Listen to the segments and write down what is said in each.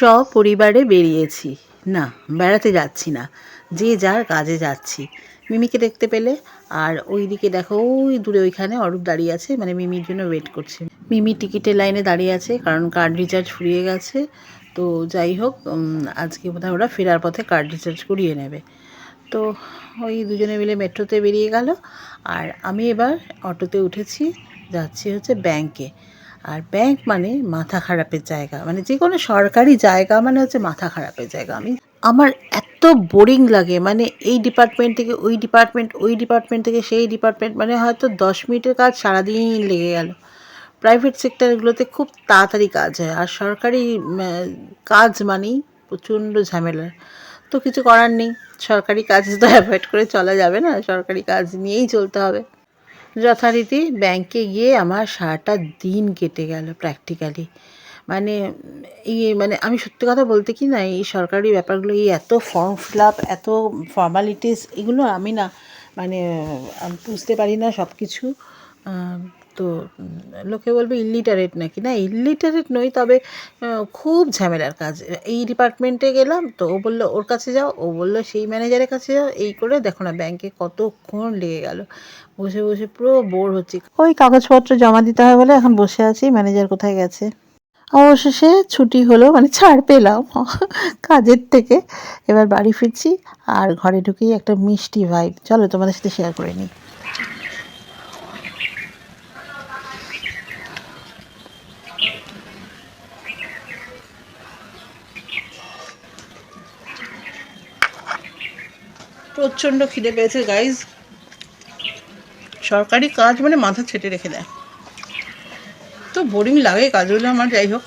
সপরিবারে বেরিয়েছি। না, বেড়াতে যাচ্ছি না, যে যার কাজে যাচ্ছি। মিমিকে দেখতে পেলে, আর ওইদিকে দেখো ওই দূরে ওইখানে অরূপ দাঁড়িয়ে আছে, মানে মিমির জন্য ওয়েট করছে। মিমি টিকিটের লাইনে দাঁড়িয়ে আছে কারণ কার্ড রিচার্জ ফুরিয়ে গেছে। তো যাই হোক, আজকে বোধহয় ওরা ফেরার পথে কার্ড রিচার্জ করিয়ে নেবে। তো ওই দুজনে মিলে মেট্রোতে বেরিয়ে গেল, আর আমি এবার অটোতে উঠেছি, যাচ্ছি হচ্ছে ব্যাংকে। আর ব্যাংক মানে মাথা খারাপের জায়গা, মানে যে কোনো সরকারি জায়গা মানে হচ্ছে মাথা খারাপের জায়গা। আমার এত বোরিং লাগে, মানে এই ডিপার্টমেন্ট থেকে ওই ডিপার্টমেন্ট, ওই ডিপার্টমেন্ট থেকে সেই ডিপার্টমেন্ট, মানে হয়তো 10 মিনিটের কাজ সারাদিন লেগে গেল। প্রাইভেট সেক্টরগুলোতে খুব তাড়াতাড়ি কাজ হয়, আর সরকারি কাজ মানেই প্রচণ্ড ঝামেলার। তো কিছু করার নেই, সরকারি কাজ তো অ্যাভয়েড করে চলা যাবে না, সরকারি কাজ নিয়েই চলতে হবে। যথারীতি ব্যাংকে গিয়ে আমার সারাটা দিন কেটে গেল প্র্যাকটিক্যালি। মানে মানে আমি সত্যি কথা বলতে কি না, এই সরকারি ব্যাপারগুলো, এই এত ফর্ম ফিল আপ, এত ফর্মালিটিস, এগুলো আমি না, মানে বুঝতে পারি না সব কিছু। তো লোকে বলবে ইলিটারেট নাকি, না ইলিটারেট নই, তবে খুব ঝামেলার কাজ। এই ডিপার্টমেন্টে গেলাম তো ও বললো ওর কাছে যাও, ও বললো সেই ম্যানেজারের কাছে যাও, এই করে দেখো না ব্যাংকে কতক্ষণ লেগে গেল। বসে বসে পুরো বোর হচ্ছি। ওই কাগজপত্র জমা দিতে হয় বলে এখন বসে আছি, ম্যানেজার কোথায় গেছে। অবশেষে ছুটি হলো, মানে ছাড় পেলাম কাজের থেকে। এবার বাড়ি ফিরছি, আর ঘরে ঢুকেই একটা মিষ্টি ভাইব, চলো তোমাদের সাথে শেয়ার করে নিই। প্রচণ্ড খিদে পেয়েছে গাইজ। সরকারি কাজ মানে মাথা ছেটে রেখে দেয়, তো বোরিং লাগে কাজগুলো আমার। যাই হোক,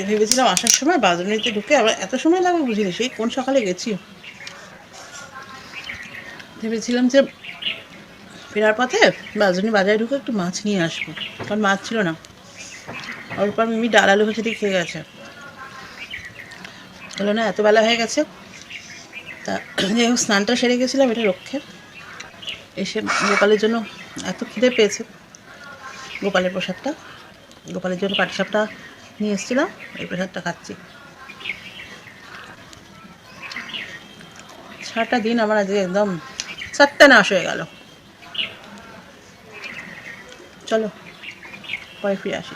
ভেবেছিলাম আসার সময় বাঁধুনিতে ঢুকে আবার এত সময় লাগবে বুঝিনি, সেই কোন সকালে গেছি। ভেবেছিলাম যে ফেরার পথে বাঁধুনি বাজারে ঢুকে একটু মাছ নিয়ে আসবো, কারণ মাছ ছিল না। ওর পর মিমি ডাল আলু ভাজা দিয়ে খেয়ে গেছে। হলো না, এত বেলা হয়ে গেছে। তা যাই হোক, স্নানটা সেরে গেছিলাম এটা রক্ষে। এসে গোপালের জন্য এত খিদে পেয়েছে, গোপালের প্রসাদটা, গোপালের জন্য পাটিসাপটা নিয়ে এসেছিলাম, এই প্রসাদটা খাচ্ছি। সারাটা দিন আমার আজকে একদম সত্যানাশ হয়ে গেল। চলো পরে ফিরে আসি।